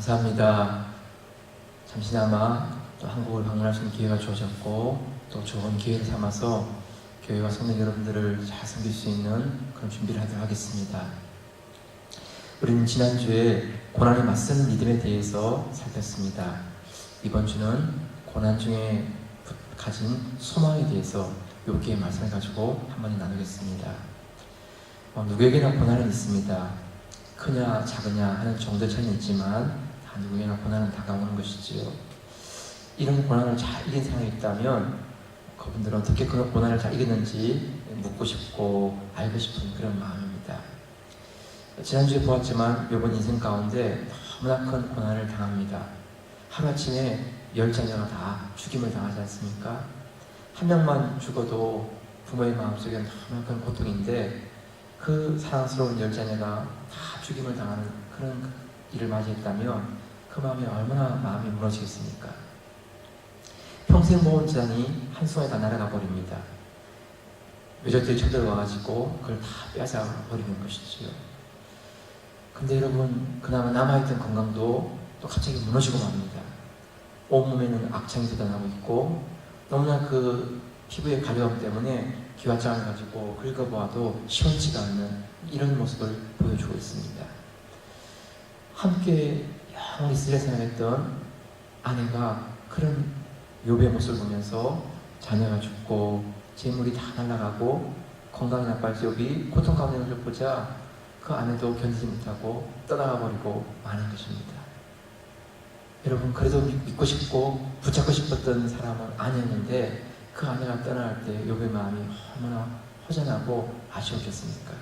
감사합니다. 잠시나마 또 한국을 방문할 수 있는 기회가 주어졌고 또 좋은 기회를 삼아서 교회와 성도 여러분들을 잘 섬길 수 있는 그런 준비를 하도록 하겠습니다. 우리는 지난주에 고난에 맞서는 믿음에 대해서 살폈습니다. 이번 주는 고난 중에 가진 소망에 대해서 욥기의 말씀을 가지고 한번 나누겠습니다. 누구에게나 고난은 있습니다. 크냐 작으냐 하는 정도의 차이는 있지만 다 누구에게나 고난은 다가오는 것이지요. 이런 고난을 잘 이긴 사람이 있다면 그분들은 어떻게 그 고난을 잘 이겼는지 묻고 싶고 알고 싶은 그런 마음입니다. 지난주에 보았지만 욥은 인생 가운데 너무나 큰 고난을 당합니다. 하루아침에 10자녀가 다 죽임을 당하지 않습니까? 한 명만 죽어도 부모의 마음속에는 너무나 큰 고통인데 그 사랑스러운 10자녀가 다 죽임을 당하는 그런 일을 맞이했다면 그 마음이 얼마나 마음이 무너지겠습니까? 평생 모은 재산이 한순간에 다 날아가 버립니다. 외적들이 쳐들어와가지고 그걸 다 빼앗아 버리는 것이지요. 근데 여러분, 그나마 남아있던 건강도 또 갑자기 무너지고 맙니다. 온몸에는 악창이 돋아나고 있고 너무나 그 피부의 가려움 때문에 기와장을 가지고 긁어보아도 시원치가 않는 이런 모습을 보여주고 있습니다. 함께 영원히 있으려 생각했던 아내가 그런 욥의 모습을 보면서 자녀가 죽고 재물이 다 날아가고 건강이 나빠져 욥이 고통 가운데 있는 것을 보자 그 아내도 견디지 못하고 떠나가 버리고 마는 것입니다. 여러분, 그래도 믿고 싶고 붙잡고 싶었던 사람은 아내였는데 그 아내가 떠날 때 욥의 마음이 얼마나 허전하고 아쉬우셨습니까?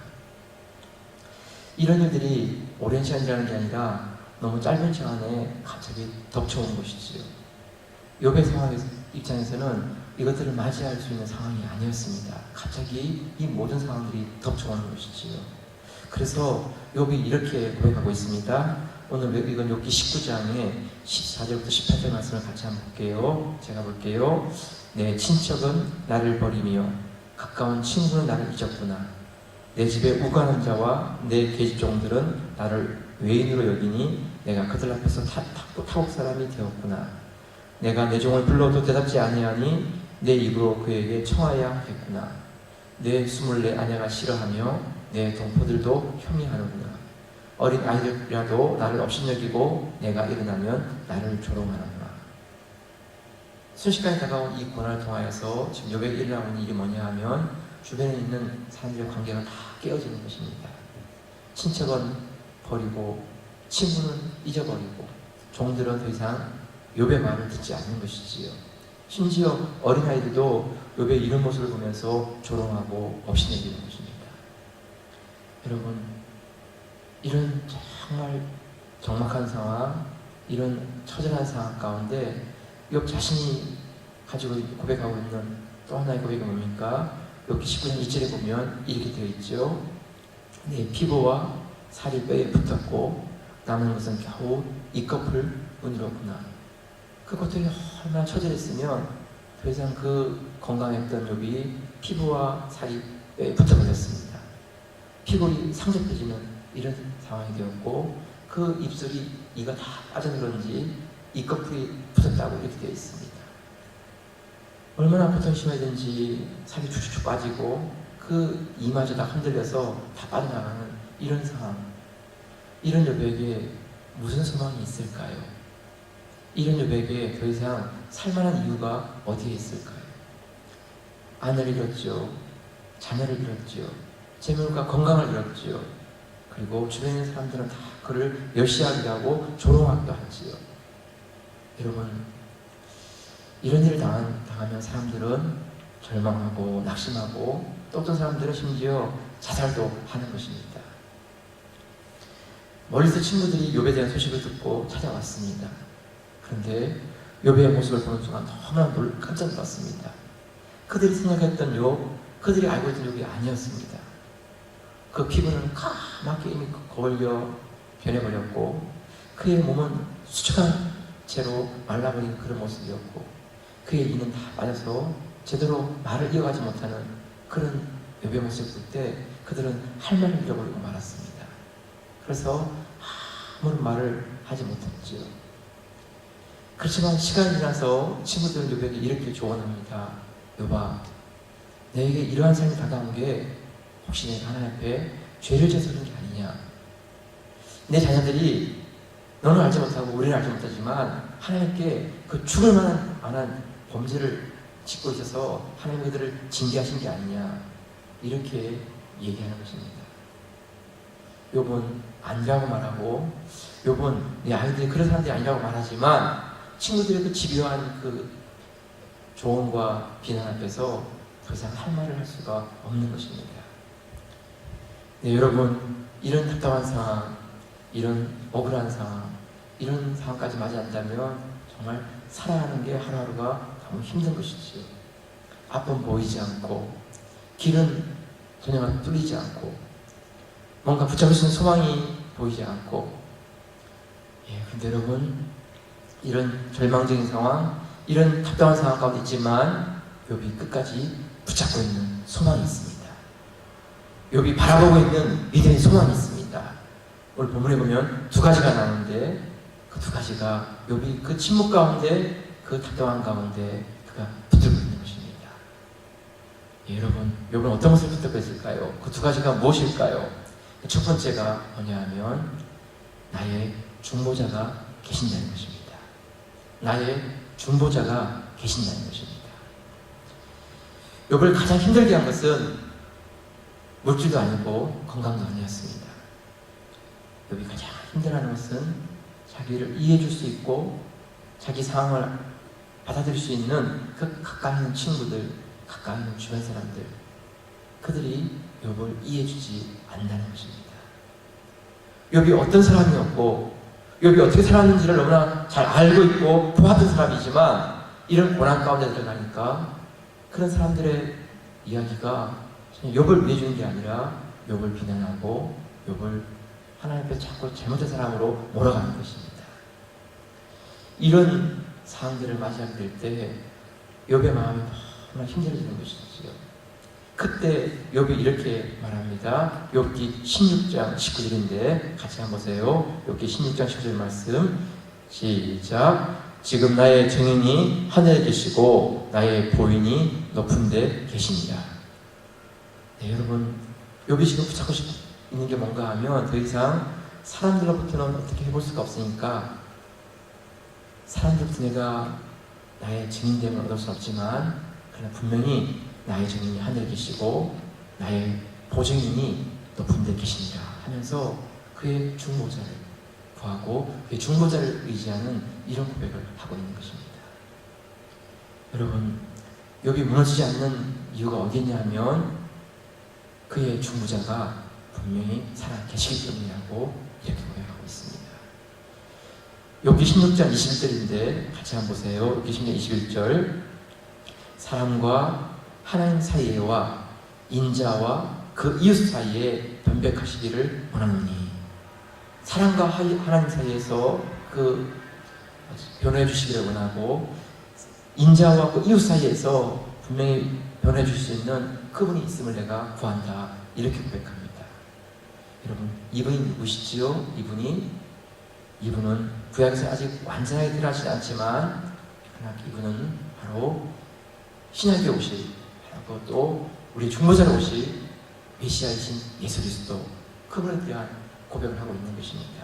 이런 일들이 오랜 시간이라는 게 아니라 너무 짧은 시간에 갑자기 덮쳐온 것이지요. 욥의 상황 입장에서는 이것들을 맞이할 수 있는 상황이 아니었습니다. 갑자기 이 모든 상황들이 덮쳐오는 것이지요. 그래서 욥이 이렇게 고백하고 있습니다. 오늘 이건 욥기 19장에 14절부터 18절 말씀을 같이 한번 볼게요. 제가 볼게요. 내 친척은 나를 버리며 가까운 친구는 나를 잊었구나. 내 집에 우간한 자와 내 계집종들은 나를 외인으로 여기니 내가 그들 앞에서 타국 사람이 되었구나. 내가 내 종을 불러도 대답지 아니하니 내 입으로 그에게 청하야 했구나. 내 숨을 내 아내가 싫어하며 내 동포들도 혐의하는구나. 어린 아이들이라도 나를 업신여기고 내가 일어나면 나를 조롱하는구나. 순식간에 다가온 이 고난을 통하여서 지금 욥에게 일어나는 일이 뭐냐 하면 주변에 있는 사람들의 관계가 다 깨어지는 것입니다. 친척은 버리고 친구는 잊어버리고 종들은 더 이상 욥의 말을 듣지 않는 것이지요. 심지어 어린아이들도 욥의 이런 모습을 보면서 조롱하고 업신여기는 것입니다. 여러분, 이런 정말 적막한 상황, 이런 처절한 상황 가운데 욥 자신이 가지고 고백하고 있는 또 하나의 고백이 뭡니까? 욥기 19장 2절에 보면 이렇게 되어 있죠. 내 피부와 살이 뼈에 붙었고 남은 것은 겨우 이 껍을 문이로구나. 그 고통이 얼마나 처절했으면 더 이상 그 건강했던 욥이 피부와 살이 뼈에 붙어버렸습니다. 피골이 상접해지는 이런 상황이 되었고 그 입술이 이가 다 빠져들었는지 이 껍질이 붙었다고 이렇게 되어 있습니다. 얼마나 고통이 심해든지 살이 쭉쭉 빠지고 그 이마저 다 흔들려서 다 빠져나가는 이런 상황. 이런 욥에게 무슨 소망이 있을까요? 이런 욥에게 더 이상 살만한 이유가 어디에 있을까요? 아내를 잃었죠. 자녀를 잃었죠. 재물과 건강을 잃었지요. 그리고 주변에 있는 사람들은 다 그를 멸시하기도 하고 조롱하기도 하지요. 여러분, 이런 일을 당하면 사람들은 절망하고 낙심하고 또 어떤 사람들은 심지어 자살도 하는 것입니다. 멀리서 친구들이 욥에 대한 소식을 듣고 찾아왔습니다. 그런데 욥의 모습을 보는 순간 너무나 깜짝 놀랐습니다. 그들이 생각했던 욥, 그들이 알고 있던 욥이 아니었습니다. 그 피부는 까맣게 이미 거울려 변해버렸고 그의 몸은 수척한 채로 말라버린 그런 모습이었고 그의 이는 다 빠져서 제대로 말을 이어가지 못하는 그런 욥의 모습을 볼 때 그들은 할 말을 잃어버리고 말았습니다. 그래서 아무런 말을 하지 못했지요. 그렇지만 시간이 지나서 친구들은 욥에게 이렇게 조언합니다. 욥아, 너에게 이러한 삶이 다가온 게 혹시 내가 하나님 앞에 죄를 져서 그런 게 아니냐. 내 자녀들이 너는 알지 못하고 우리는 알지 못하지만 하나님께 그 죽을 만한 범죄를 짓고 있어서 하나님 그들을 징계하신 게 아니냐. 이렇게 얘기하는 것입니다. 욥은 아니라고 말하고, 욥은 내 아이들이 그런 사람들이 아니라고 말하지만 친구들의 그 집요한 그 조언과 비난 앞에서 더 이상 할 말을 할 수가 없는 것입니다. 네, 여러분, 이런 답답한 상황, 이런 억울한 상황, 이런 상황까지 맞이 않다면 정말 살아가는 게 하루하루가 너무 힘든 것이지요. 앞은 보이지 않고, 길은 전혀 뚫리지 않고, 뭔가 붙잡을 수 있는 소망이 보이지 않고, 근데 여러분, 이런 절망적인 상황, 이런 답답한 상황 가운데 있지만 욥이 끝까지 붙잡고 있는 소망이 있습니다. 욥이 바라보고 있는 믿음의 소망이 있습니다. 오늘 본문에 보면 두 가지가 나오는데 그 두 가지가 욥이 그 침묵 가운데, 그 답답한 가운데 그가 붙들고 있는 것입니다. 여러분, 욥은 어떤 것을 붙들고 있을까요? 그 두 가지가 무엇일까요? 첫 번째가 뭐냐 하면 나의 중보자가 계신다는 것입니다. 나의 중보자가 계신다는 것입니다. 욥을 가장 힘들게 한 것은 물질도 아니고 건강도 아니었습니다. 욥이 가장 힘들어하는 것은 자기를 이해해 줄 수 있고 자기 상황을 받아들일 수 있는 그 가까이 있는 친구들, 가까이 있는 주변 사람들, 그들이 욥을 이해해 주지 않는다는 것입니다. 욥이 어떤 사람이었고 욥이 어떻게 살았는지를 너무나 잘 알고 있고 보았던 사람이지만 이런 고난 가운데 들어가니까 그런 사람들의 이야기가 욥을 위해주는 게 아니라 욥을 비난하고 욥을 하나님 앞에 자꾸 잘못된 사람으로 몰아가는 것입니다. 이런 상황들을 맞이하게 될 때 욥의 마음이 너무나 힘들어지는 것이지요. 그때 욥이 이렇게 말합니다. 욥기 16장 19절인데 같이 한번 보세요. 욥기 16장 19절 말씀 시작. 지금 나의 증인이 하늘에 계시고 나의 보인이 높은 데 계십니다. 네, 여러분, 욥이 지금 붙잡고 있는 게 뭔가 하면 더 이상 사람들로부터는 어떻게 해볼 수가 없으니까 사람들부터 내가 나의 증인됨을 얻을 수 없지만 그러나 분명히 나의 증인이 하늘에 계시고 나의 보증인이 높은 데 계십니다 하면서 그의 중보자를 구하고 그의 중보자를 의지하는 이런 고백을 하고 있는 것입니다. 여러분, 욥이 무너지지 않는 이유가 어디냐 하면 그의 중보자가 분명히 살아 계시기 때문이라고 이렇게 고백하고 있습니다. 욥기 16장 21절인데 같이 한번 보세요. 욥기 16장 21절 사람과 하나님 사이에와 인자와 그 이웃 사이에 변백하시기를 원하노니 사람과 하나님 사이에서 그 변호해 주시기를 원하고 인자와 그 이웃 사이에서 분명히 변호해 주실 수 있는 그분이 있음을 내가 구한다 이렇게 고백합니다. 여러분, 이분이 누구시지요? 이분은 구약에서 아직 완전하게 드러나지 않지만 그러나 이분은 바로 신약에 오실 또 우리 중보자로 오실 메시아이신 예수 그리스도, 그분에 대한 고백을 하고 있는 것입니다.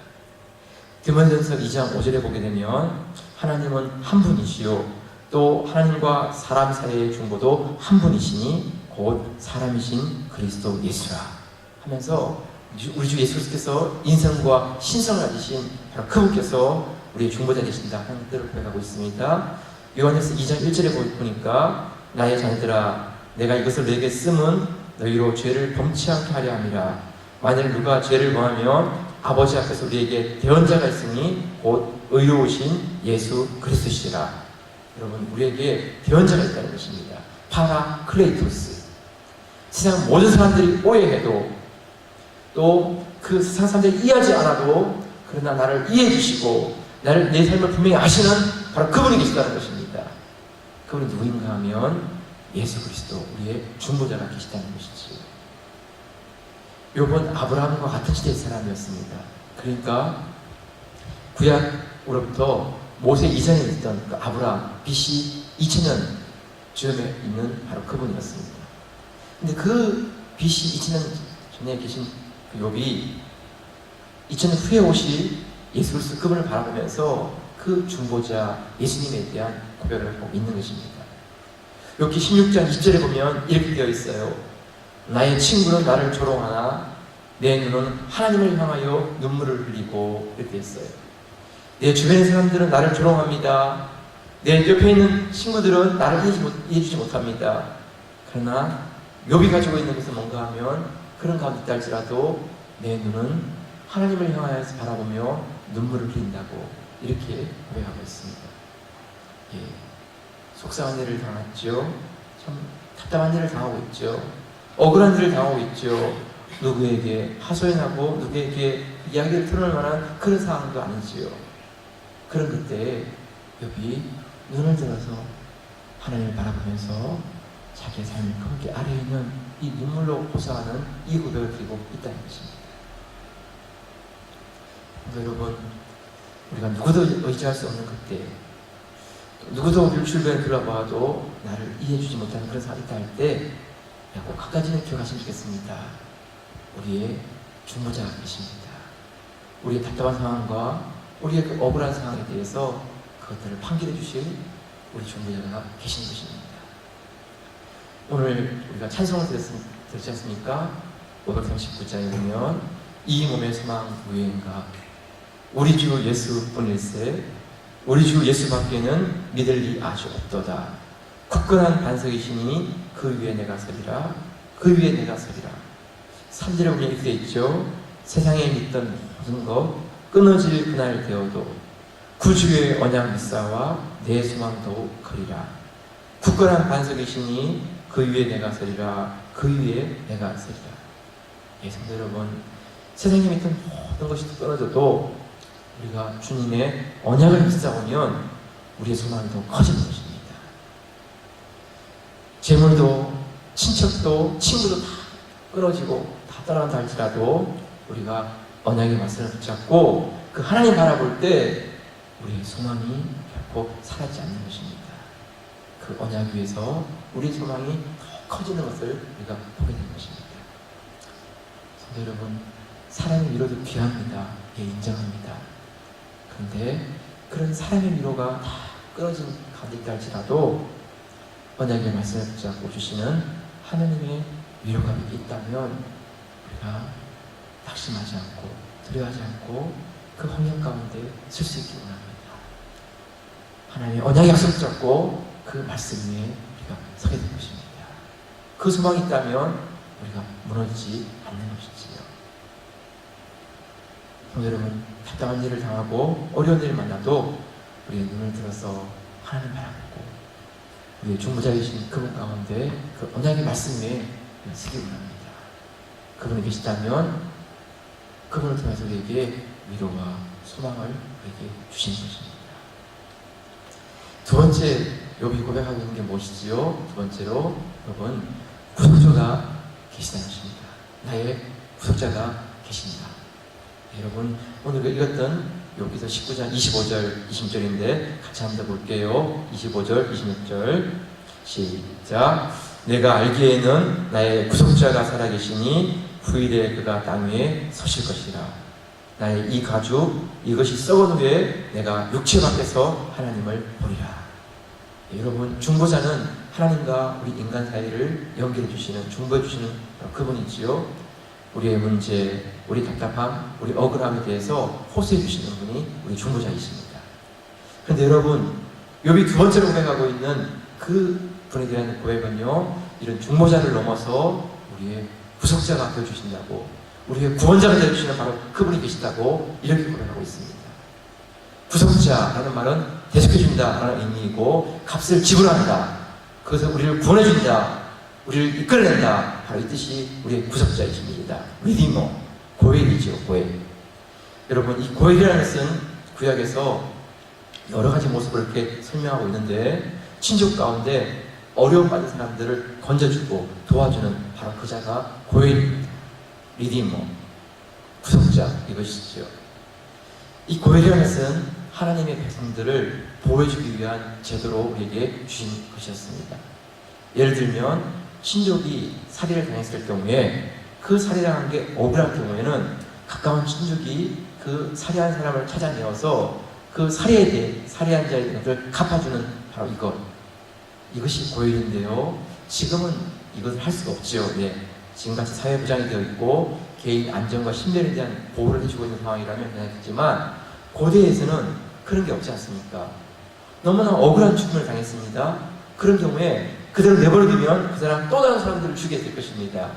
디모데전서 2장 5절에 보게 되면 하나님은 한 분이시요 또 하나님과 사람 사이의 중보도 한 분이시니 곧 사람이신 그리스도 예수라 하면서 우리 주 예수 그리스도께서 인성과 신성을 가지신 바로 그분께서 우리의 중보자 되신다 하는 뜻을 고백하고 있습니다. 요한일서 2장 1절에 보니까 나의 자녀들아 내가 이것을 너에게 쓰면 너희로 죄를 범치 않게 하려 함이라. 만일 누가 죄를 범하면 아버지 앞에서 우리에게 대언자가 있으니 곧 의로우신 예수 그리스도시라. 여러분, 우리에게 대언자가 있다는 것입니다. 파라클레이토스. 세상 모든 사람들이 오해해도 또 그 세상 사람들이 이해하지 않아도 그러나 나를 이해해 주시고 내 삶을 분명히 아시는 바로 그분이 계시다는 것입니다. 그분이 누구인가 하면 예수 그리스도, 우리의 중보자가 계시다는 것이지요. 욥은 아브라함과 같은 시대의 사람이었습니다. 그러니까 구약으로부터 모세 이전에 있던 그 아브라함 BC 2000년 즈음에 있는 바로 그분이었습니다. 근데 그 BC 2000년 전에 계신 그 욥이 2000년 후에 오실 예수 그리스도 그분을 바라보면서 그 중보자 예수님에 대한 고백을 하고 있는 것입니다. 욥기 16장 20절에 보면 이렇게 되어 있어요. 나의 친구는 나를 조롱하나 내 눈은 하나님을 향하여 눈물을 흘리고 이렇게 되어 있어요. 내 주변의 사람들은 나를 조롱합니다. 내 옆에 있는 친구들은 나를 이해해주지 못합니다. 그러나 욥이 가지고 있는 것은 뭔가 하면 그런 가운데 있다 할지라도 내 눈은 하나님을 향하여서 바라보며 눈물을 흘린다고 이렇게 고백하고 있습니다. 예, 속상한 일을 당했죠. 참 답답한 일을 당하고 있죠. 억울한 일을 당하고 있죠. 누구에게 하소연하고 누구에게 이야기를 틀어놓을 만한 그런 상황도 아니지요. 그런 그때 욥이 눈을 들어서 하나님을 바라보면서 자기의 삶을 그렇게 아래에 있는 이 눈물로 고사하는 이 고백을 드리고 있다는 것입니다. 여러분, 우리가 누구도 의지할 수 없는 그때, 누구도 우리를 주변에 둘러봐도 나를 이해해주지 못하는 그런 상황이 있다 할 때, 꼭 한 가지는 기억하시면 좋겠습니다. 우리의 중보자가 계십니다. 우리의 답답한 상황과 우리의 그 억울한 상황에 대해서 그것들을 판결해 주실 우리 중보자가 계신 것입니다. 오늘 우리가 찬송을 들었지 않습니까? 539장에 보면 이 몸의 소망 무엇인가 우리 주 예수뿐일세 우리 주 예수밖에는 믿을 리 아주 없도다. 굳건한 반석이시니 그 위에 내가 서리라 그 위에 내가 서리라. 3절에 보면 이렇게 되어 있죠. 세상에 믿던 모든 것 끊어질 그날 되어도 구주의 언약 믿사와 내 소망도 커리라. 굳건한 반석이시니 그 위에 내가 서리라 그 위에 내가 서리라. 예, 성도 여러분, 세상에 믿던 모든 것이 끊어져도 우리가 주님의 언약을 믿사오면 우리의 소망이 더 커지는 것입니다. 재물도 친척도 친구도 다 끊어지고 다 떠난다 할지라도 우리가 언약의 말씀을 붙잡고 그 하나님 바라볼 때 우리의 소망이 결코 사라지지 않는 것입니다. 그 언약 위에서 우리의 소망이 더 커지는 것을 우리가 보게 되는 것입니다. 성도 여러분, 사람의 위로도 귀합니다. 예, 인정합니다. 그런데 그런 사람의 위로가 다 끊어진 가운데 있다 할지라도 언약의 말씀을 붙잡고 주시는 하나님의 위로가 있다면 우리가 낙심하지 않고 두려워하지 않고 그 홍역 가운데 설 수 있기 원합니다. 하나님의 언약의 약속 붙잡고 그 말씀 위에 우리가 서게 될 것입니다. 그 소망이 있다면 우리가 무너지지 않는 것이지요. 여러분, 답답한 일을 당하고 어려운 일을 만나도 우리의 눈을 들어서 하나님 바라보고 우리의 중보자이신 그분 가운데 그 언약의 말씀 위에 서기 원합니다. 그분이 계시다면 그분을 통해서 우리에게 위로와 소망을 우리에게 주시는 것입니다. 두 번째, 욥이 고백하고 있는 게 무엇이지요? 두 번째로 욥은 구속자가 계시다는 것입니다. 나의 구속자가 계신다. 여러분, 오늘 읽었던 욥기서 19장 25절, 26절인데 같이 한번 더 볼게요. 25절, 26절 시작. 내가 알기에는 나의 구속자가 살아계시니 후일에 그가 땅 위에 서실 것이라. 나의 이 가죽 이것이 썩은 후에 내가 육체 밖에서 하나님을 보리라. 여러분, 중보자는 하나님과 우리 인간 사이를 연결해 주시는, 중보해 주시는 그분이지요. 우리의 문제, 우리 답답함, 우리 억울함에 대해서 호소해 주시는 분이 우리 중보자이십니다. 그런데 여러분, 욥이 두 번째로 고백하고 있는 그 분에 대한 고백은요, 이런 중보자를 넘어서 우리의 구속자가 되어주신다고, 우리의 구원자가 되어주시는 바로 그분이 계시다고 이렇게 고백하고 있습니다. 구속자라는 말은 대속해준다라는 의미이고 값을 지불한다, 그것을 우리를 구원해준다, 우리를 이끌어낸다, 바로 이 뜻이 우리의 구속자이십니다. 리디머, 고엘이죠. 고엘. 여러분, 이 고엘이라는 것은 구약에서 여러 가지 모습을 이렇게 설명하고 있는데, 친족 가운데 어려움 받는 사람들을 건져주고 도와주는 바로 그 자가 고엘입니다. 리디머, 구속자, 이것이죠. 이 고혈이라는 것은 하나님의 백성들을 보호해주기 위한 제도로 우리에게 주신 것이었습니다. 예를 들면 친족이 살해를 당했을 경우에 그 살해당한 게 억울할 경우에는 가까운 친족이 그 살해한 사람을 찾아내어서 그 살해한 자에 대한 것을 갚아주는 바로 이것이 고혈인데요. 지금은 이것을 할 수가 없지요. 지금같이 사회 보장이 되어 있고 개인 안전과 신변에 대한 보호를 해주고 있는 상황이라면 괜찮겠지만 고대에서는 그런 게 없지 않습니까? 너무나 억울한 죽음을 당했습니다. 그런 경우에 그대로 내버려두면 그 사람 또 다른 사람들을 죽게 될 것입니다.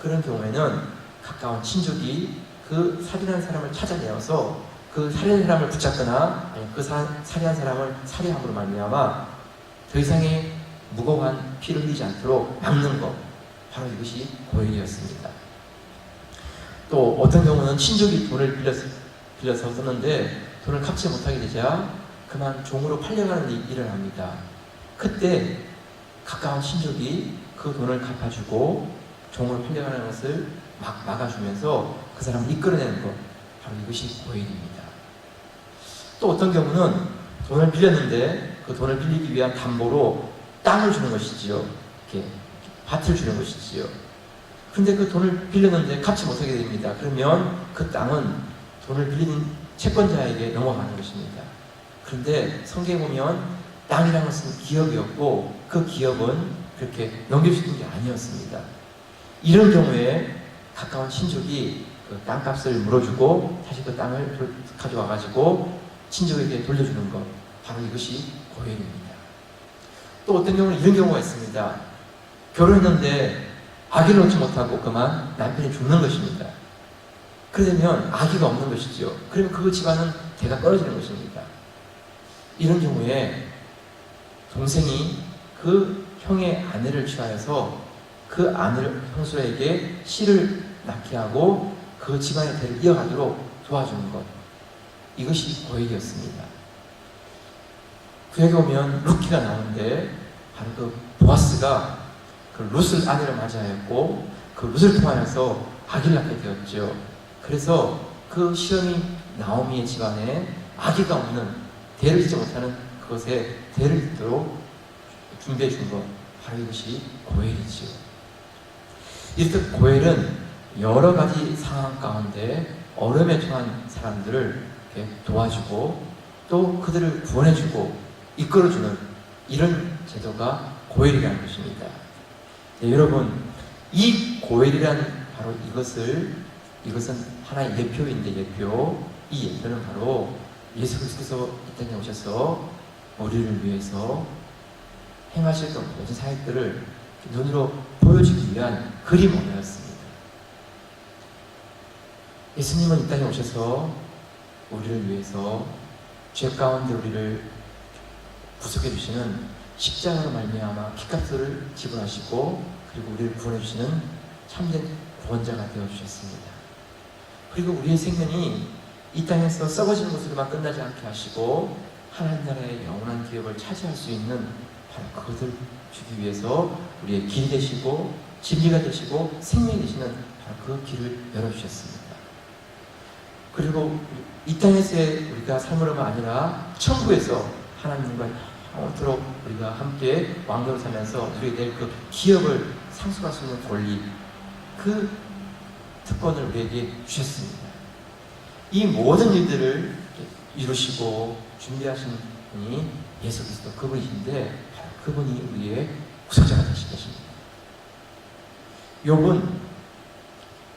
그런 경우에는 가까운 친족이 그 살인한 사람을 찾아내어서 그 살인한 사람을 붙잡거나 아니면 그 살인한 사람을 살해함으로 말미암아 더 이상의 무고한 피를 흘리지 않도록 막는 것, 바로 이것이 고혈이었습니다. 또 어떤 경우는 친족이 돈을 빌려서 썼는데 돈을 갚지 못하게 되자 그만 종으로 팔려가는 일을 합니다. 그때 가까운 친족이 그 돈을 갚아주고 종으로 팔려가는 것을 막아주면서 그 사람을 이끌어내는 것, 바로 이것이 고혈입니다. 또 어떤 경우는 돈을 빌렸는데 그 돈을 빌리기 위한 담보로 땅을 주는 것이지요. 이렇게 밭을 주는 것이지요. 그런데 그 돈을 빌렸는데 갚지 못하게 됩니다. 그러면 그 땅은 돈을 빌린 채권자에게 넘어가는 것입니다. 그런데 성경에 보면 땅이라는 것은 기업이었고 그 기업은 그렇게 넘겨주는 게 아니었습니다. 이런 경우에 가까운 친족이 그 땅값을 물어주고 다시 그 땅을 가져와가지고 친족에게 돌려주는 것, 바로 이것이 고혈입니다. 또 어떤 경우는 이런 경우가 있습니다. 결혼했는데 아기를 낳지 못하고 그만 남편이 죽는 것입니다. 그러면 아기가 없는 것이죠. 그러면 그 집안은 대가 떨어지는 것입니다. 이런 경우에 동생이 그 형의 아내를 취하여서 그 아내를 형수에게 씨를 낳게 하고 그 집안의 대를 이어가도록 도와주는 것, 이것이 고혈이었습니다. 구약에 오면 루키가 나오는데 바로 그 보아스가 그 룻을 아내를 맞이하였고 그 룻을 통하여서 아기를 낳게 되었죠. 그래서 그 시어미 나오미의 집안에 아기가 없는, 대를 잇지 못하는 그것에 대를 잇도록 준비해 준 것, 바로 이것이 고혈이지요. 이렇듯 고혈은 여러 가지 상황 가운데 어려움에 처한 사람들을 이렇게 도와주고 또 그들을 구원해주고 이끌어주는 이런 제도가 고혈이라는 것입니다. 여러분, 이 고혈이란 바로 이것은 하나의 예표인데 이 예표는 바로 예수 그리스도께서 이 땅에 오셔서 우리를 위해서 행하셨던 모든 사역들을 눈으로 보여주기 위한 그림 언어였습니다. 예수님은 이 땅에 오셔서 우리를 위해서 죄 가운데 우리를 구속해 주시는 십자가로 말미암아 피값을 지불하시고 그리고 우리를 구원해 주시는 참된 구원자가 되어 주셨습니다. 그리고 우리의 생명이 이 땅에서 썩어지는 것으로만 끝나지 않게 하시고 하나님 나라의 영원한 기업을 차지할 수 있는 바로 그것을 주기 위해서 우리의 길이 되시고 진리가 되시고 생명이 되시는 바로 그 길을 열어주셨습니다. 그리고 이 땅에서의 우리가 삶으로만 아니라 천국에서 하나님과 영원토록 우리가 함께 왕노로 살면서 누리게 될 그 기업을 상속할 수 있는 권리, 그 특권을 우리에게 주셨습니다. 이 모든 일들을 이루시고 준비하신 분이 예수 그리스도 그분이신데 바로 그분이 우리의 구속자가 되신 것입니다. 욥은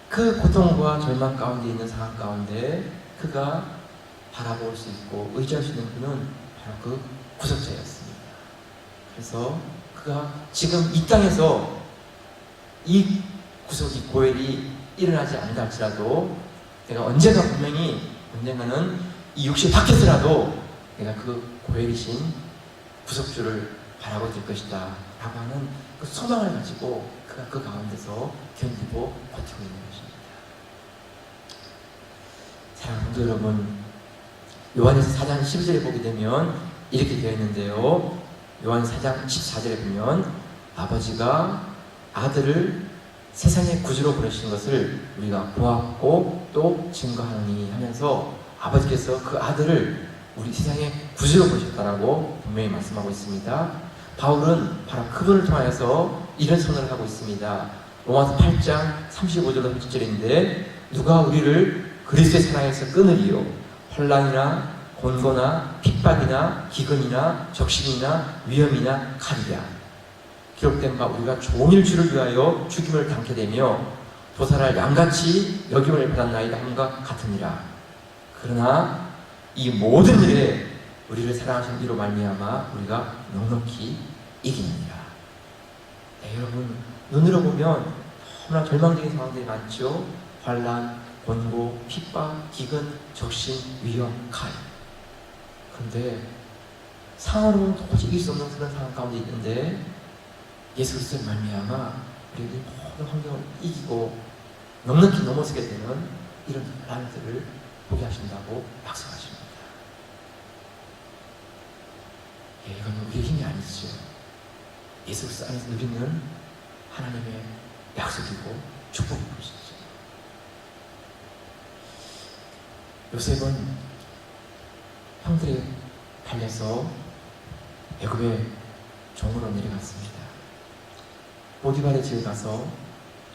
그 고통과 절망 가운데 있는 상황 가운데 그가 바라볼 수 있고 의지할 수 있는 분은 바로 그 구속자였습니다. 그래서 그가 지금 이 땅에서 이 구속이 고혈이 일어나지 않는다 할지라도 내가 언젠가는 이 육신 밖에서라도 내가 그 고혈이신 구속주를 바라고 있을 것이다 라고 하는 그 소망을 가지고 그가 그 가운데서 견디고 버티고 있는 것입니다. 사랑하는 성도 여러분, 요한에서 4장 12절에 보게 되면 이렇게 되어 있는데요. 요한 4장 14절에 보면 아버지가 아들을 세상의 구주로 보내신 것을 우리가 보았고 또 증거하니 하면서 아버지께서 그 아들을 우리 세상의 구주로 보셨다라고 분명히 말씀하고 있습니다. 바울은 바로 그분을 통하여서 이런 선언을 하고 있습니다. 로마서 8장 35절로 30절인데 누가 우리를 그리스도의 사랑에서 끊으리요? 혼란이나 곤고나 핍박이나 기근이나 적신이나 위험이나 칼이랴. 기록된 바 우리가 종일 주를 위하여 죽임을 당케 되며 도살할 양같이 여김을 받았나이다 함과 같으니라. 그러나 이 모든 일에 우리를 사랑하신 이로 말미암아 우리가 넉넉히 이기느니라. 네, 여러분 눈으로 보면 너무나 절망적인 상황들이 많죠. 환난, 곤고, 핍박, 기근, 적신, 위험, 칼. 그런데 상황으로는 도저히 이길 수 없는 그런 상황 가운데 있는데 예수 그리스도의 말미암아 우리들이 모든 환경을 이기고 넉넉히 넘어서게 되는 이런 날들을 보게 하신다고 약속하십니다. 예, 이건 우리의 힘이 아니죠. 예수 그리스도 안에서 누리는 하나님의 약속이고 축복인 것이죠. 요셉은 형들에 달려서 애굽의 종으로 내려갔습니다. 보디발의 집에 가서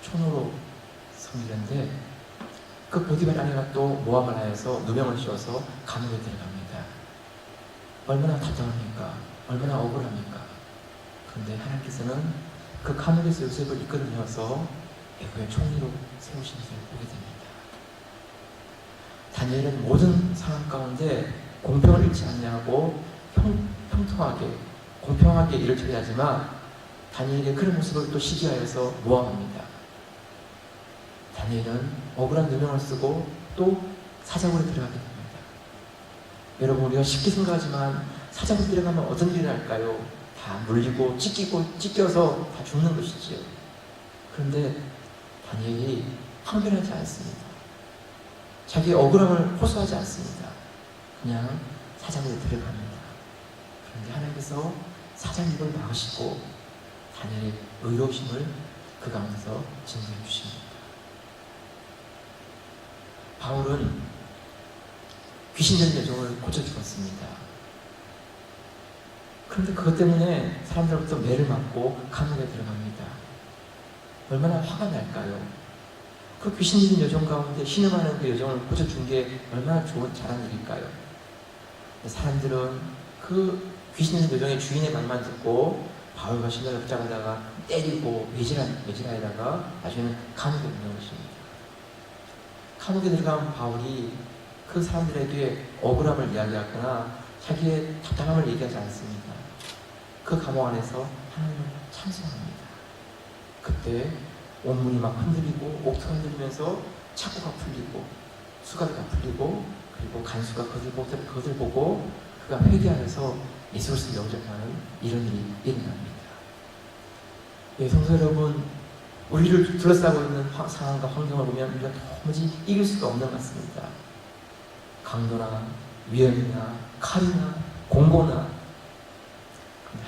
총으로 섬기는데 그 보디발 아내가 또 모함을 하여서 누명을 씌워서 감옥에 들어갑니다. 얼마나 답답합니까? 얼마나 억울합니까? 그런데 하나님께서는 그 감옥에서 요셉을 이끌어내어서 애굽의 총리로 세우신 것을 보게 됩니다. 다니엘은 모든 상황 가운데 공평을 잃지 않냐고 평통하게 공평하게 일을 처리하지만 다니엘의 그런 모습을 또 시기하여서 모함합니다. 다니엘은 억울한 누명을 쓰고 또 사자굴에 들어가게 됩니다. 여러분 우리가 쉽게 생각하지만 사자굴에 들어가면 어떤 일이 날까요? 다 물리고 찢겨서 다 죽는 것이지요. 그런데 다니엘이 항변하지 않습니다. 자기의 억울함을 호소하지 않습니다. 그냥 사자굴에 들어갑니다. 그런데 하나님께서 사장 입을 막으시고 다니엘의 의로우심을 그 가운데서 증거해 주십니다. 바울은 귀신 들린 여종을 고쳐 죽었습니다. 그런데 그것 때문에 사람들로부터 매를 맞고 감옥에 들어갑니다. 얼마나 화가 날까요? 그 귀신 들린 여종 가운데 신음하는 그 여종을 고쳐 준 게 얼마나 좋은 잘한 일일까요? 사람들은 그 귀신 들린 여종의 주인의 말만 듣고 바울과 신라를 붙잡아다가 때리고 매질하다가 나중에는 감옥에 넣는 것입니다. 감옥에 들어간 바울이 그 사람들에게 억울함을 이야기하거나 자기의 답답함을 얘기하지 않습니다. 그 감옥 안에서 하나님을 찬송합니다. 그때 온문이 막 흔들리고 옥토가 흔들리면서 착고가 풀리고 수갑이가 풀리고 그리고 간수가 그것을 보고 그가 회개하면서 예수 그리스도를 영접하는 이런 일이 일어납니다. 예, 성도 여러분, 우리를 둘러싸고 있는 상황과 환경을 보면 우리가 도무지 이길 수가 없는 것 같습니다. 강도나 위험이나 칼이나 공고나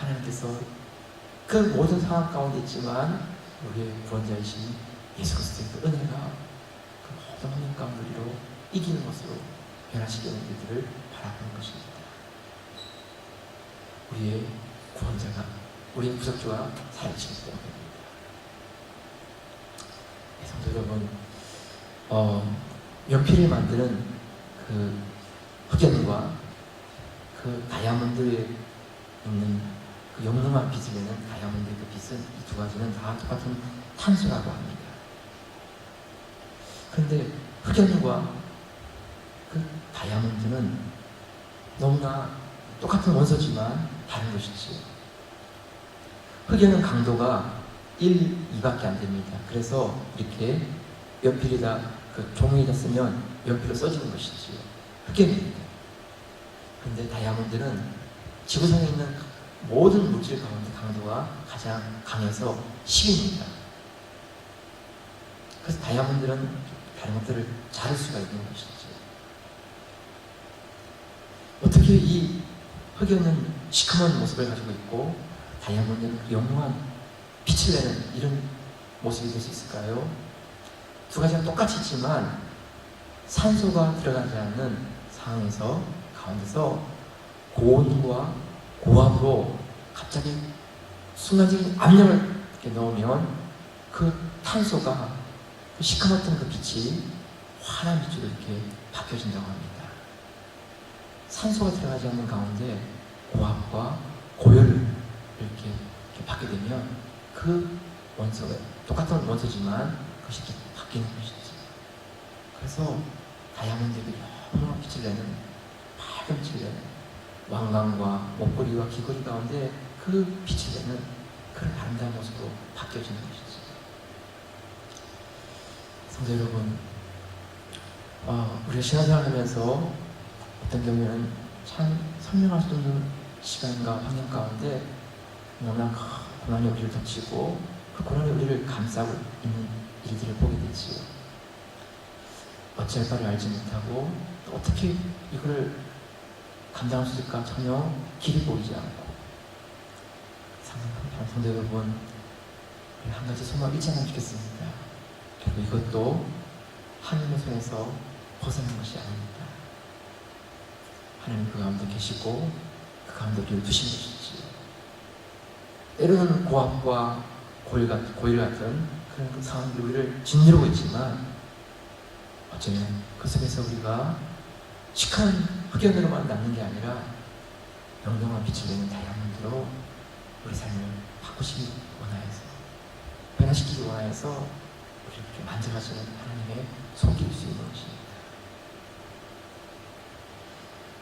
하나님께서 그 모든 상황 가운데 있지만 우리의 구원자이신 예수 그리스도의 그 은혜가 그 모든 환경 가운데 우리로 이기는 것으로 변화시키는 일들을 바라보는 것입니다. 우리의 구원자가 우리의 구속주가 살아계시기 때문입니다. 성도 여러분, 연필을 만드는 그 흑연과 그 다이아몬드에 있는 그 영롱한 빛을 내는 다이아몬드의 그 빛은 이 두 가지는 다 똑같은 탄소라고 합니다. 그런데 흑연과 그 다이아몬드는 너무나 똑같은 원소지만 다른 것이지요. 흑연은 강도가 1, 2밖에 안 됩니다. 그래서 이렇게 연필에다 그 종이에다 쓰면 연필로 써지는 것이지요. 흑연입니다. 그런데 다이아몬드는 지구상에 있는 모든 물질 가운데 강도가 가장 강해서 10입니다. 그래서 다이아몬드는 다른 것들을 자를 수가 있는 것이죠. 어떻게 이 흑연은 시커먼 모습을 가지고 있고 다이아몬드는 영롱한 빛을 내는 이런 모습이 될 수 있을까요? 두 가지가 똑같이 있지만 산소가 들어가지 않는 상황에서 가운데서 고온과 고압으로 갑자기 순간적인 압력을 이렇게 넣으면 그 탄소가 그 시커멓던 그 빛이 환한 빛으로 이렇게 바뀌어진다고 합니다. 산소가 들어가지 않는 가운데 고압과 고열을 이렇게 받게 되면 그 원소가 똑같은 원소지만 그것이 이렇게 바뀌는 것이지. 그래서 다이아몬드가 너무나 빛을 내는 밝은 빛을 내는 왕관과 목걸이와 귀걸이 가운데 그 빛을 내는 그런 아름다운 모습으로 바뀌어지는 것이지. 성도 여러분, 우리가 신앙생활 하면서 어떤 경우에는 참 설명할 수 없는 시간과 환경 가운데 너무나 고난이 우리를 덮치고 그 고난이 우리를 감싸고 있는 일들을 보게 되지요. 어찌할 바를 알지 못하고 또 어떻게 이걸 감당할 수 있을까 전혀 길이 보이지 않고 성도 여러분, 한 가지 소망을 잊지 않으면 좋겠습니다. 그리고 이것도 하나님의 손에서 벗어난 것이 아닙니다. 하나님 그 가운데 계시고 그 가운데 우리를 두신 것이지. 때로는 고압과 고일 같은 그런 상황들이 우리를 짓누르고 있지만 어쩌면 그 속에서 우리가 시커먼 흑연으로만 남는 게 아니라 영롱한 빛을 내는 다이아몬드로 우리 삶을 바꾸시기 원하여서, 변화시키기 원하여서 우리를 이렇게 만져가시는 하나님의 손길일 수 있는 것입니다.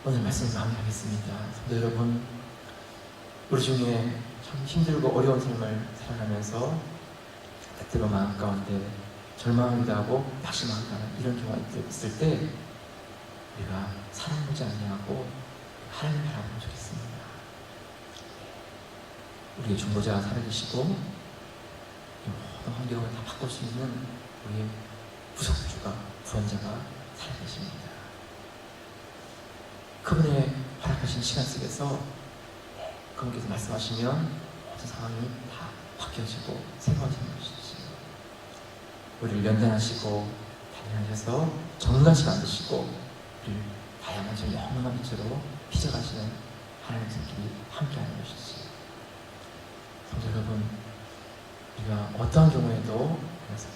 오늘 말씀을 마무리하겠습니다. 성도 여러분, 우리 중에 참 힘들고 어려운 삶을 살아가면서 때때로 마음 가운데 절망하기도 하고 낙심하기도 하는 이런 경우가 있을 때 우리가 사랑 보지 아니하고 하나님 바라보면 좋겠습니다. 우리의 중보자가 살아계시고 모든 환경을 다 바꿀 수 있는 우리의 구속주가, 구원자가 살아계십니다. 그분의 허락하신 시간 속에서 그분께서 말씀하시면 모든 상황이 다 바뀌어지고 새로워지는 것이지. 우리를 연단하시고 단련하셔서 정갈시 만드시고 우리를 다양한 영원한 빛으로 빚어가시는 하나님의 손길이 함께하는 것이지. 성도 여러분, 우리가 어떠한 경우에도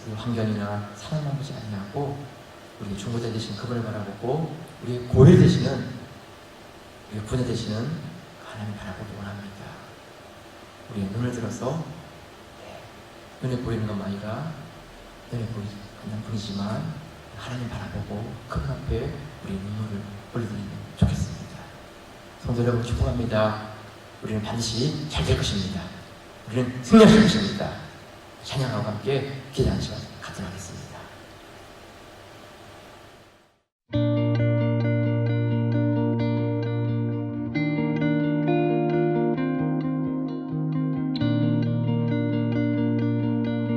우리 환경이나 사람만 보지 아니하고 우리의 중보자 되신 그분을 바라보고 우리의 고일 되시는, 우리의 분야 되시는 하나님을 바라보기 원합니다. 우리의 눈을 들어서 눈에 보이는 것만 아니라 눈에 보이지 않는 분이지만 하나님 바라보고 그분 앞에 우리의 눈물을 올리면 좋겠습니다. 성도 여러분, 축복합니다. 우리는 반드시 잘 될 것입니다. 우리는 승리할 것입니다. 찬양하고 함께 기도하는 시간 갖도록 하겠습니다.